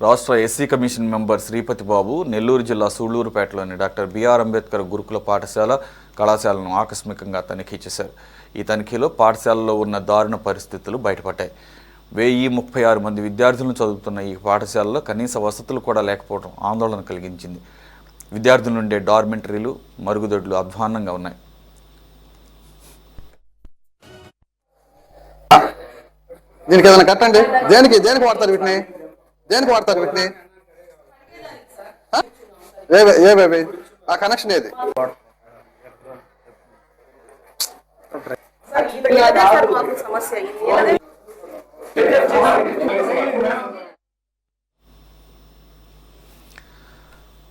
రాష్ట్ర SC commission member Sripati బాబు నెల్లూరు జిల్లా సూళ్లూరుపేటలోని doctor BR Ambedkar గురుకుల పాఠశాల కళాశాలను ఆకస్మికంగా తనిఖీ చేశారు. ఈ తనిఖీలో పాఠశాలలో ఉన్న దారుణ పరిస్థితులు బయటపడ్డాయి. 1036 మంది విద్యార్థులను చదువుతున్న ఈ పాఠశాలలో కనీస వసతులు కూడా లేకపోవడం ఆందోళన కలిగించింది. విద్యార్థుల నుండే డార్మెంటరీలు, మరుగుదొడ్లు అధ్వాన్నంగా ఉన్నాయి. దీనికి ఏదైనా కట్టండి. దేనికి వాడతారు వీటిని? దేనికి వాడతారు వీటిని? ఏ బేబీ ఆ కనెక్షన్ ఏది?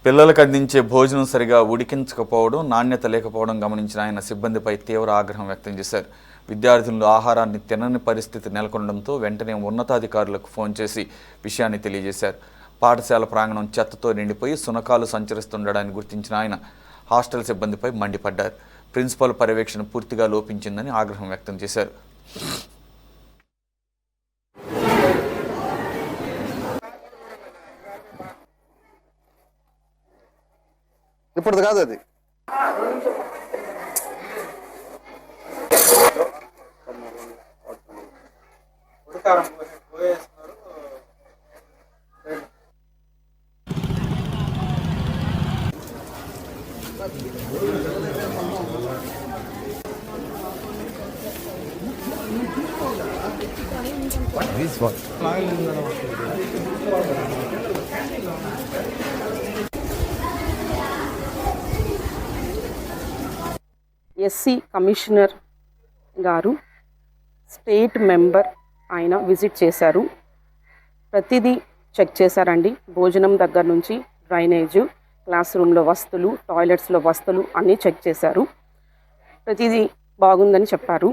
పిల్లలకు అందించే భోజనం సరిగా ఉడికించకపోవడం, నాణ్యత లేకపోవడం గమనించిన ఆయన సిబ్బందిపై తీవ్ర ఆగ్రహం వ్యక్తం చేశారు. విద్యార్థులు ఆహారాన్ని తినని పరిస్థితి నెలకొనడంతో వెంటనే ఉన్నతాధికారులకు ఫోన్ చేసి విషయాన్ని తెలియజేశారు. పాఠశాల ప్రాంగణం చెత్తతో నిండిపోయి శునకాలు సంచరిస్తుండడాన్ని గుర్తించిన ఆయన హాస్టల్ సిబ్బందిపై మండిపడ్డారు. ప్రిన్సిపల్ పర్యవేక్షణ పూర్తిగా లోపించిందని ఆగ్రహం వ్యక్తం చేశారు. ఇప్పుడు కాదు అది. ఎస్సీ కమిషనర్ గారు స్టేట్ మెంబర్ ఆయన విజిట్ చేశారు. ప్రతిదీ చెక్ చేశారండి. భోజనం దగ్గర నుంచి డ్రైనేజు, క్లాస్ రూమ్లో వస్తువులు, టాయిలెట్స్లో వస్తువులు అన్నీ చెక్ చేశారు. ప్రతిదీ బాగుందని చెప్పారు.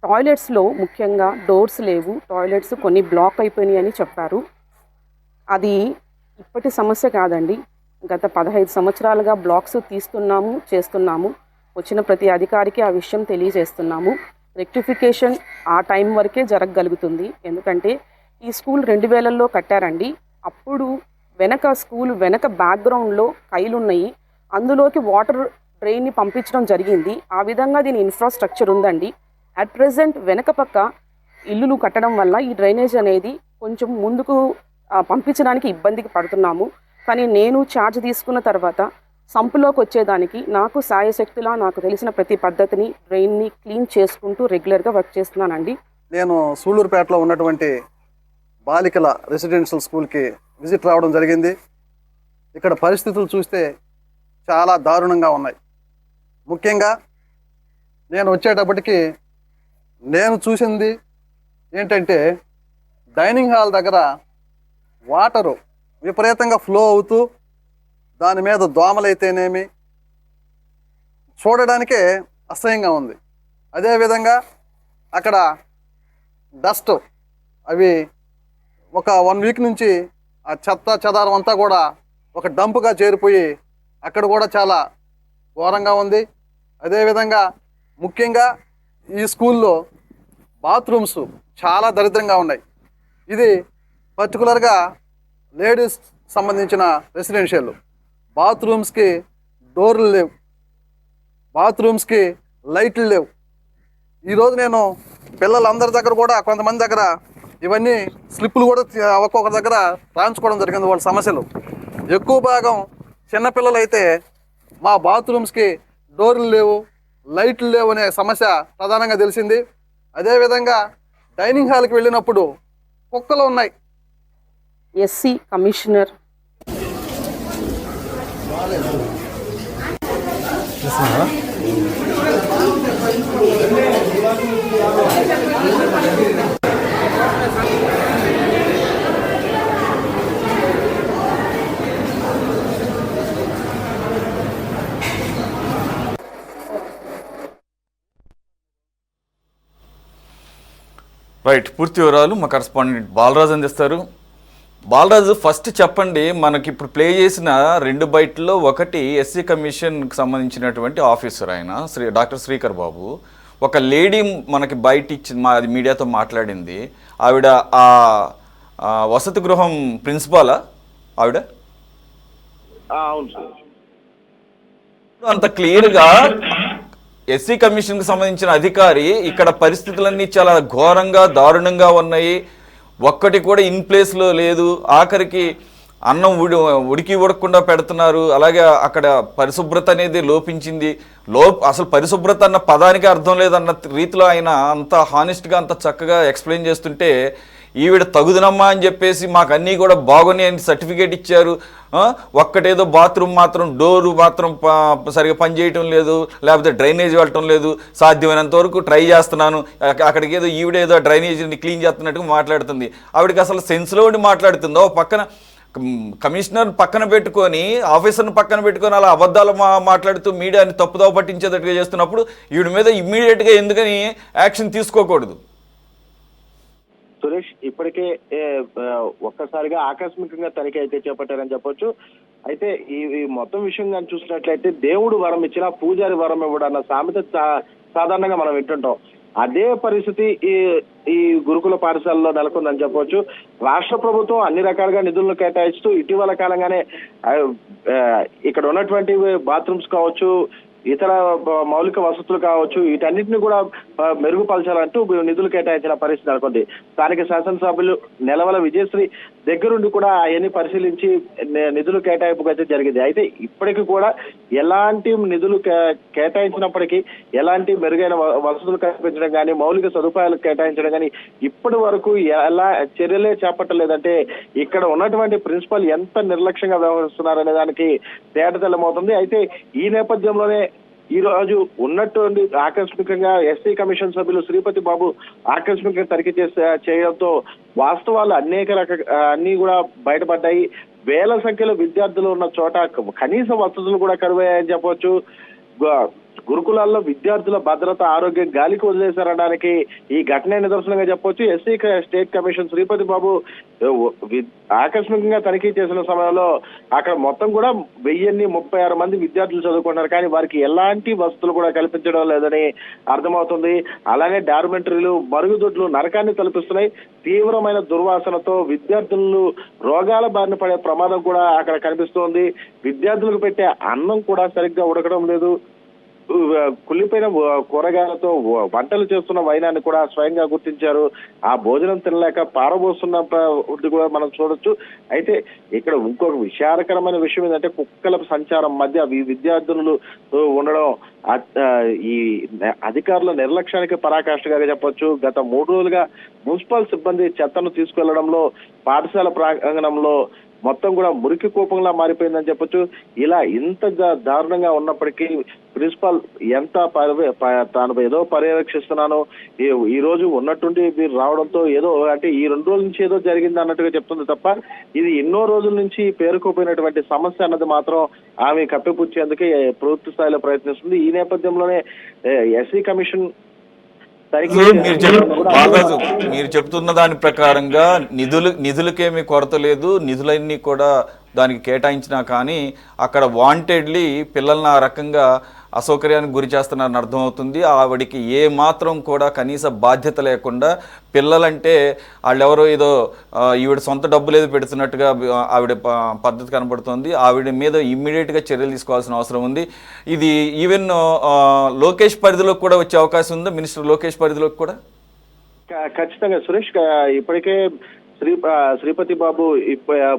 టాయిలెట్స్లో ముఖ్యంగా డోర్స్ లేవు, టాయిలెట్స్ కొన్ని బ్లాక్ అయిపోయినాయి అని చెప్పారు. అది ఇప్పటి సమస్య కాదండి. గత 15 సంవత్సరాలుగా బ్లాక్స్ తీస్తున్నాము, చేస్తున్నాము. వచ్చిన ప్రతి అధికారికి ఆ విషయం తెలియజేస్తున్నాము. రెక్టిఫికేషన్ ఆ టైం వరకే జరగగలుగుతుంది. ఎందుకంటే ఈ స్కూల్ 2000లో కట్టారండి. అప్పుడు స్కూల్ వెనక బ్యాక్గ్రౌండ్లో కైలున్నాయి. అందులోకి వాటర్ డ్రైన్ని పంపించడం జరిగింది. ఆ విధంగా దీని ఇన్ఫ్రాస్ట్రక్చర్ ఉందండి. అట్ ప్రెజెంట్ వెనక పక్క ఇల్లులు కట్టడం వల్ల ఈ డ్రైనేజ్ అనేది కొంచెం ముందుకు పంపించడానికి ఇబ్బందికి పడుతున్నాము. కానీ నేను ఛార్జ్ తీసుకున్న తర్వాత సంపులోకి వచ్చేదానికి నాకు సాయశక్తిలా నాకు తెలిసిన ప్రతి పద్ధతిని డ్రైన్ని క్లీన్ చేసుకుంటూ రెగ్యులర్గా వర్క్ చేస్తున్నానండి. నేను సూళ్లూరుపేటలో ఉన్నటువంటి బాలికల రెసిడెన్షియల్ స్కూల్కి విజిట్ రావడం జరిగింది. ఇక్కడ పరిస్థితులు చూస్తే చాలా దారుణంగా ఉన్నాయి. ముఖ్యంగా నేను వచ్చేటప్పటికి నేను చూసింది ఏంటంటే డైనింగ్ హాల్ దగ్గర వాటరు విపరీతంగా ఫ్లో అవుతూ దాని మీద దోమలైతేనేమి చూడడానికే అసహ్యంగా ఉంది. అదేవిధంగా అక్కడ డస్ట్ అవి ఒక 1 వీక్ నుంచి ఆ చెత్త చెదారం అంతా కూడా ఒక డంపుగా చేరిపోయి అక్కడ కూడా చాలా ఘోరంగా ఉంది. అదేవిధంగా ముఖ్యంగా ఈ స్కూల్లో బాత్రూమ్స్ చాలా దరిద్రంగా ఉన్నాయి. ఇది పర్టికులర్గా లేడీస్ సంబంధించిన రెసిడెన్షియల్. బాత్రూమ్స్కి డోర్లు లేవు, బాత్రూమ్స్కి లైట్లు లేవు. ఈరోజు నేను పిల్లలందరి దగ్గర కూడా కొంతమంది దగ్గర ఇవన్నీ స్లిప్పులు కూడా ఒక్కొక్కరి దగ్గర రాయించుకోవడం జరిగింది. వాళ్ళ సమస్యలు ఎక్కువ భాగం చిన్నపిల్లలు అయితే మా బాత్రూమ్స్కి డోర్లు లేవు, లైట్లు లేవు అనే సమస్య ప్రధానంగా తెలిసింది. అదేవిధంగా డైనింగ్ హాల్కి వెళ్ళినప్పుడు కుక్కలు ఉన్నాయి. ఎస్సీ కమిషనర్ రైట్, పూర్తి వివరాలు మా కరెస్పాండెంట్ బాలరాజు అందిస్తారు. బాలరాజు, ఫస్ట్ చెప్పండి, మనకి ఇప్పుడు ప్లే చేసిన 2 బైట్లో ఒకటి ఎస్సీ కమిషన్కి సంబంధించినటువంటి ఆఫీసర్ ఆయన డాక్టర్ శ్రీకర్ బాబు. ఒక లేడీ మనకి బయట ఇచ్చింది, అది మీడియాతో మాట్లాడింది. ఆవిడ వసతి గృహం ప్రిన్సిపాలా ఆవిడ? అవును సార్. అంత క్లియర్గా ఎస్సీ కమిషన్కి సంబంధించిన అధికారి ఇక్కడ పరిస్థితులన్నీ చాలా ఘోరంగా దారుణంగా ఉన్నాయి, ఒక్కటి కూడా ఇన్ ప్లేస్లో లేదు, ఆఖరికి అన్నం ఉడికి ఉడకకుండా పెడుతున్నారు, అలాగే అక్కడ పరిశుభ్రత అనేది లోపించింది, అసలు పరిశుభ్రత అన్న పదానికి అర్థం లేదన్న రీతిలో ఆయన అంత హానెస్ట్గా అంత చక్కగా ఎక్స్ప్లెయిన్ చేస్తుంటే ఈవిడ తగుదనమ్మా అని చెప్పేసి మాకు అన్నీ కూడా బాగున్నాయి అని సర్టిఫికేట్ ఇచ్చారు, ఒక్కటేదో బాత్రూమ్ మాత్రం డోరు మాత్రం సరిగా పనిచేయటం లేదు, లేకపోతే డ్రైనేజ్ వెళ్ళటం లేదు, సాధ్యమైనంత వరకు ట్రై చేస్తున్నాను, అక్కడికి ఏదో ఈవిడేదో డ్రైనేజీని క్లీన్ చేస్తున్నట్టుగా మాట్లాడుతుంది. ఆవిడకి అసలు సెన్స్లో ఉండి మాట్లాడుతుందో, పక్కన కమిషనర్ పక్కన పెట్టుకొని ఆఫీసర్ని పక్కన పెట్టుకొని అలా అబద్ధాలు మాట్లాడుతూ మీడియాని తప్పుదోవ పట్టించేటట్టుగా చేస్తున్నప్పుడు ఈవిడ మీద ఇమ్మీడియట్గా ఎందుకని యాక్షన్ తీసుకోకూడదు? సురేష్, ఇప్పటికే ఒక్కసారిగా ఆకస్మికంగా తనిఖీ అయితే చేపట్టారని చెప్పొచ్చు. అయితే ఈ మొత్తం విషయం కానీ చూసినట్లయితే దేవుడు వరం ఇచ్చినా పూజారి వరం ఇవ్వడు అన్న సామెత సాధారణంగా మనం వింటుంటాం. అదే పరిస్థితి ఈ గురుకుల పాఠశాలలో నెలకొందని చెప్పవచ్చు. రాష్ట్ర ప్రభుత్వం అన్ని రకాలుగా నిధులను కేటాయిస్తూ ఇటీవల కాలంగానే ఇక్కడ ఉన్నటువంటి బాత్రూమ్స్ కావచ్చు, ఇతర మౌలిక వసతులు కావచ్చు, వీటన్నిటిని కూడా మెరుగుపరచాలంటూ నిధులు కేటాయించిన పరిస్థితి నెలకొంది. స్థానిక శాసనసభ్యులు నెలవల విజయశ్రీ దగ్గరుండి కూడా అవన్నీ పరిశీలించి నిధులు కేటాయింపు అయితే జరిగింది. అయితే ఇప్పటికీ కూడా ఎలాంటి నిధులు కేటాయించినప్పటికీ ఎలాంటి మెరుగైన వసతులు కల్పించడం కానీ, మౌలిక సదుపాయాలు కేటాయించడం కానీ ఇప్పటి వరకు ఎలా చర్యలే చేపట్టలేదంటే ఇక్కడ ఉన్నటువంటి ప్రిన్సిపల్ ఎంత నిర్లక్ష్యంగా వ్యవహరిస్తున్నారనే దానికి తేటతెల్లమవుతుంది. అయితే ఈ నేపథ్యంలోనే ఈ రోజు ఉన్నటువంటి ఆకస్మికంగా ఎస్సీ కమిషన్ సభ్యులు శ్రీపతి బాబు ఆకస్మికంగా తనిఖీ చేయడంతో వాస్తవాలు అన్ని కూడా బయటపడ్డాయి. వేల సంఖ్యలో విద్యార్థులు ఉన్న చోట కనీస వసతులు కూడా కరువయ్యాయని చెప్పవచ్చు. గురుకులాల్లో విద్యార్థుల భద్రత, ఆరోగ్యం గాలికి వదిలేశారనడానికి ఈ ఘటనే నిదర్శనంగా చెప్పొచ్చు. ఎస్సీ స్టేట్ కమిషన్ శ్రీపతి బాబు ఆకస్మికంగా తనిఖీ చేసిన సమయంలో అక్కడ మొత్తం కూడా 1036 మంది విద్యార్థులు చదువుకున్నారు, కానీ వారికి ఎలాంటి వసతులు కూడా కల్పించడం లేదని అర్థమవుతుంది. అలానే డార్మెంటరీలు, మరుగుదొడ్లు నరకాన్ని తలపిస్తున్నాయి. తీవ్రమైన దుర్వాసనతో విద్యార్థులు రోగాల బారిన పడే ప్రమాదం కూడా అక్కడ కనిపిస్తోంది. విద్యార్థులకు పెట్టే అన్నం కూడా సరిగ్గా ఉడకడం లేదు. కుళ్ళిపోయిన కూరగాయలతో వంటలు చేస్తున్న వైనాన్ని కూడా స్వయంగా గుర్తించారు. ఆ భోజనం తినలేక పారబోస్తున్న కూడా మనం చూడొచ్చు. అయితే ఇక్కడ ఇంకొక విషాదకరమైన విషయం ఏంటంటే కుక్కల సంచారం మధ్య విద్యార్థులు ఉండడం ఈ అధికారుల నిర్లక్ష్యానికి పరాకాష్ఠగా చెప్పొచ్చు. గత 3 రోజులుగా మున్సిపల్ సిబ్బంది చెత్తను తీసుకెళ్లడంలో పాఠశాల ప్రాంగణంలో మొత్తం కూడా మురికి కూపంలా మారిపోయిందని చెప్పొచ్చు. ఇలా ఇంత దారుణంగా ఉన్నప్పటికీ ప్రిన్సిపాల్ ఎంత తాను ఏదో పర్యవేక్షిస్తున్నాను, ఈ రోజు ఉన్నట్టుండి మీరు రావడంతో ఏదో అంటే ఈ 2 రోజుల నుంచి ఏదో జరిగింది అన్నట్టుగా చెప్తుంది తప్ప ఇది ఎన్నో రోజుల నుంచి పేరుకుపోయినటువంటి సమస్య అన్నది మాత్రం ఆమె కప్పిపుచ్చేందుకే పూర్తి స్థాయిలో ప్రయత్నిస్తుంది. ఈ నేపథ్యంలోనే ఎస్సీ కమిషన్ మీరు చెప్తున్న దాని ప్రకారంగా నిధులకేమీ కొరత లేదు, నిధులన్నీ కూడా దానికి కేటాయించినా కానీ అక్కడ వాంటెడ్లీ పిల్లల్ని ఆ రకంగా అసౌకర్యానికి గురి చేస్తున్నారని అర్థమవుతుంది. ఆవిడికి ఏ మాత్రం కూడా కనీస బాధ్యత లేకుండా పిల్లలంటే వాళ్ళెవరో ఏదో ఈవిడ సొంత డబ్బులు ఏదో పెడుతున్నట్టుగా ఆవిడ పద్ధతి కనబడుతుంది. ఆవిడ మీద ఇమ్మీడియట్గా చర్యలు తీసుకోవాల్సిన అవసరం ఉంది. ఇది ఈవెన్ లోకేష్ పరిధిలోకి కూడా వచ్చే అవకాశం ఉందా? మినిస్టర్ లోకేష్ పరిధిలోకి కూడా ఖచ్చితంగా సురేష్. ఇప్పటికే శ్రీపతి బాబు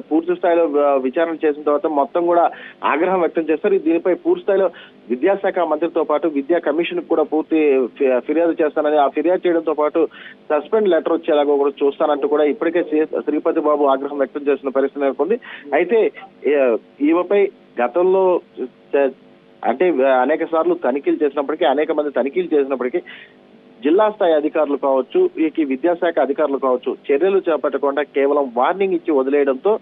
పూర్తి స్థాయిలో విచారణ చేసిన తర్వాత మొత్తం కూడా ఆగ్రహం వ్యక్తం చేస్తారు. దీనిపై పూర్తి స్థాయిలో విద్యాశాఖ మంత్రితో పాటు విద్యా కమిషన్ కూడా పూర్తి ఫిర్యాదు చేస్తానని, ఆ ఫిర్యాదు చేయడంతో పాటు సస్పెండ్ లెటర్ వచ్చేలాగా కూడా చూస్తానంటూ కూడా ఇప్పటికే శ్రీపతి బాబు ఆగ్రహం వ్యక్తం చేసిన పరిస్థితి నెలకొంది. అయితే ఈమెపై గతంలో అంటే అనేక సార్లు తనిఖీలు చేసినప్పటికీ, అనేక మంది తనిఖీలు చేసినప్పటికీ జిల్లా స్థాయి అధికారులు కావచ్చు, ఈ విద్యాశాఖ అధికారులు కావచ్చు చర్యలు చేపట్టకుండా కేవలం వార్నింగ్ ఇచ్చి వదిలేయడంతో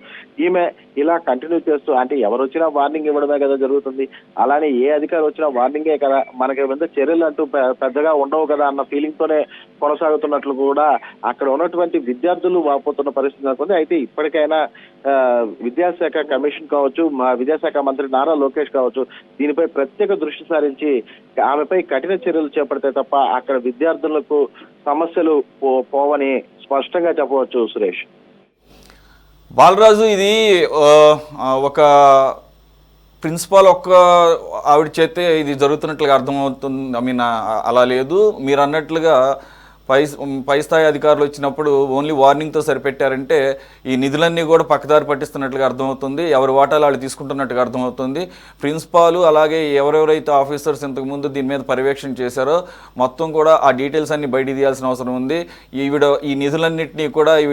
ఈమె ఇలా కంటిన్యూ చేస్తూ అంటే ఎవరు వచ్చినా వార్నింగ్ ఇవ్వడమే కదా జరుగుతుంది, అలానే ఏ అధికారి వచ్చినా వార్నింగే కదా, మనకి మీద చర్యలు అంటూ పెద్దగా ఉండవు కదా అన్న ఫీలింగ్ తోనే కొనసాగుతున్నట్లు కూడా అక్కడ ఉన్నటువంటి విద్యార్థులు వాపోతున్న పరిస్థితి నెలకొంది. అయితే ఇప్పటికైనా విద్యాశాఖ కమిషన్ కావచ్చు, మా విద్యాశాఖ మంత్రి నారా లోకేష్ కావచ్చు దీనిపై ప్రత్యేక దృష్టి సారించి ఆమెపై కఠిన చర్యలు చేపడితే తప్ప అక్కడ విద్యార్థులకు సమస్యలు పోవని స్పష్టంగా చెప్పవచ్చు సురేష్. బాలరాజు, ఇది ఒక ప్రిన్సిపాల్ ఒక్క ఆవిడ చేతే ఇది జరుగుతున్నట్లుగా అర్థమవుతుంది. ఐ మీన్ అలా లేదు. మీరు అన్నట్లుగా పై స్థాయి అధికారులు వచ్చినప్పుడు ఓన్లీ వార్నింగ్తో సరిపెట్టారంటే ఈ నిధులన్నీ కూడా పక్కదారి పట్టిస్తున్నట్లుగా అర్థమవుతుంది. ఎవరి వాటాలు వాళ్ళు తీసుకుంటున్నట్టుగా అర్థమవుతుంది. ప్రిన్సిపాల్ అలాగే ఎవరెవరైతే ఆఫీసర్స్ ఇంతకుముందు దీని మీద పర్యవేక్షణ చేశారో మొత్తం కూడా ఆ డీటెయిల్స్ అన్ని బయట తీయాల్సిన అవసరం ఉంది. ఈ నిధులన్నింటినీ కూడా ఐ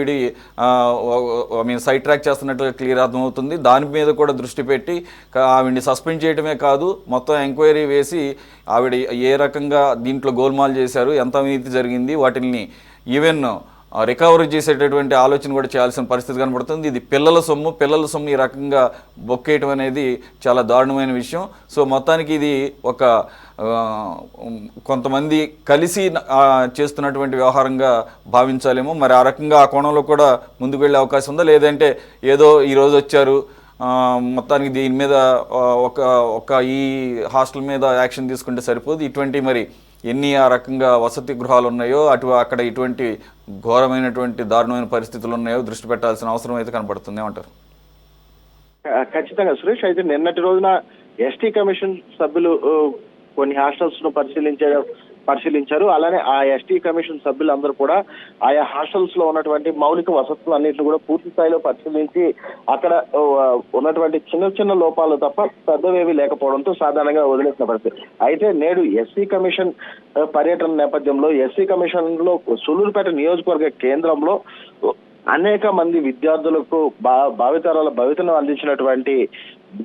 మీన్ సైడ్ ట్రాక్ చేస్తున్నట్టుగా క్లియర్ అర్థమవుతుంది. దాని మీద కూడా దృష్టి పెట్టి ఆవిడ్ని సస్పెండ్ చేయడమే కాదు, మొత్తం ఎంక్వైరీ వేసి ఆవిడ ఏ రకంగా దీంట్లో గోల్మాల్ చేశారు, ఎంత అవినీతి జరిగింది, వాటిని ఈవెన్ రికవరీ చేసేటటువంటి ఆలోచన కూడా చేయాల్సిన పరిస్థితి కనబడుతుంది. ఇది పిల్లల సొమ్ము ఈ రకంగా బొక్కేయటం అనేది చాలా దారుణమైన విషయం. సో మొత్తానికి ఇది ఒక కొంతమంది కలిసి చేస్తున్నటువంటి వ్యవహారంగా భావించాలేమో. మరి ఆ రకంగా ఆ కోణంలో కూడా ముందుకు వెళ్ళే అవకాశం ఉందా, లేదంటే ఏదో ఈరోజు వచ్చారు మొత్తానికి దీని మీద ఒక ఈ హాస్టల్ మీద యాక్షన్ తీసుకుంటే సరిపోదు, ఇటువంటి మరి ఎన్ని ఆ రకంగా వసతి గృహాలు ఉన్నాయో అక్కడ ఇటువంటి ఘోరమైనటువంటి దారుణమైన పరిస్థితులు ఉన్నాయో దృష్టి పెట్టాల్సిన అవసరం అయితే కనపడుతుంది. ఏమంటారు? ఖచ్చితంగా సురేష్. అయితే నిన్నటి రోజున ఎస్టీ కమిషన్ సభ్యులు కొన్ని హాస్టల్స్ ను పరిశీలించారు. అలానే ఆ ఎస్టీ కమిషన్ సభ్యులందరూ కూడా ఆయా హాస్టల్స్ లో ఉన్నటువంటి మౌలిక వసతులు అన్నింటిని కూడా పూర్తి స్థాయిలో పరిశీలించి అక్కడ ఉన్నటువంటి చిన్న లోపాలు తప్ప పెద్దవేవి లేకపోవడంతో సాధారణంగా వదిలేసిన పరిస్థితి. అయితే నేడు ఎస్సీ కమిషన్ పర్యటన నేపథ్యంలో ఎస్సీ కమిషన్ లో సూళ్లూరుపేట నియోజకవర్గ కేంద్రంలో అనేక మంది విద్యార్థులకు భావితరాల భవితను అందించినటువంటి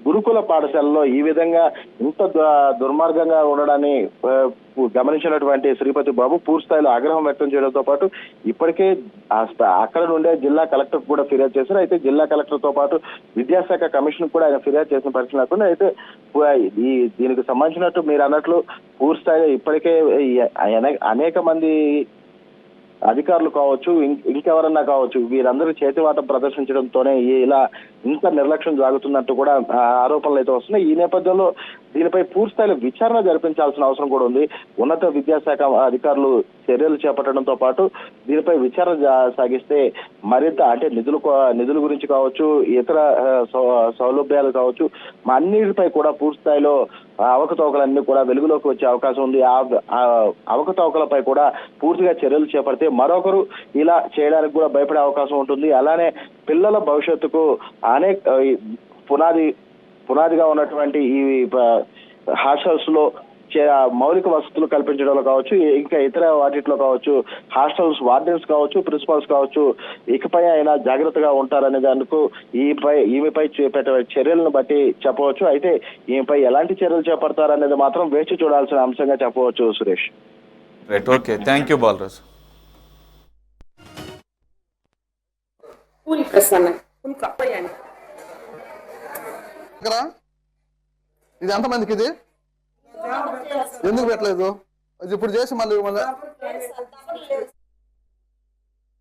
గురుకుల పాఠశాలలో ఈ విధంగా ఇంత దుర్మార్గంగా ఉండడాన్ని గమనించినటువంటి శ్రీపతి బాబు పూర్తి స్థాయిలో ఆగ్రహం వ్యక్తం చేయడంతో పాటు ఇప్పటికే అక్కడ నుండే జిల్లా కలెక్టర్ కూడా ఫిర్యాదు చేశారు. అయితే జిల్లా కలెక్టర్ తో పాటు విద్యాశాఖ కమిషన్ కూడా ఆయన ఫిర్యాదు చేసిన పరిస్థితి లేకుండా అయితే దీనికి సంబంధించినట్టు మీరు అన్నట్లు పూర్తి స్థాయిలో ఇప్పటికే అనేక మంది అధికారులు కావచ్చు, ఇంకెవరన్నా కావచ్చు, వీరందరూ చేతివాటం ప్రదర్శించడంతోనే ఇలా ఇంత నిర్లక్ష్యం సాగుతున్నట్టు కూడా ఆరోపణలు అయితే వస్తున్నాయి. ఈ నేపథ్యంలో దీనిపై పూర్తి స్థాయిలో విచారణ జరిపించాల్సిన అవసరం కూడా ఉంది. ఉన్నత విద్యాశాఖ అధికారులు చర్యలు చేపట్టడంతో పాటు దీనిపై విచారణ సాగిస్తే మరింత అంటే నిధుల గురించి కావచ్చు, ఇతర సౌలభ్యాలు కావచ్చు, అన్నిటిపై కూడా పూర్తి స్థాయిలో అవకతవకలన్నీ కూడా వెలుగులోకి వచ్చే అవకాశం ఉంది. ఆ అవకతవకలపై కూడా పూర్తిగా చర్యలు చేపడితే మరొకరు ఇలా చేయడానికి కూడా భయపడే అవకాశం ఉంటుంది. అలానే పిల్లల భవిష్యత్తుకు పునాదిగా ఉన్నటువంటి ఈ హాస్టల్స్ లో మౌలిక వసతులు కల్పించడంలో కావచ్చు, ఇంకా ఇతర వాటిలో కావచ్చు, హాస్టల్స్ వార్డెన్స్ కావచ్చు, ప్రిన్సిపాల్స్ కావచ్చు, ఇకపై అయినా జాగ్రత్తగా ఉంటారనే దానికి ఈమెపై చేపట్టే చర్యలను బట్టి చెప్పవచ్చు. అయితే ఈమెపై ఎలాంటి చర్యలు చేపడతారనేది మాత్రం వేచి చూడాల్సిన అంశంగా చెప్పవచ్చు Suresh. Right, okay, thank you Balaraju. ఇది ఎంతమందికి ఇది ఎందుకు పెట్టలేదు? ఇప్పుడు చేసి మళ్ళీ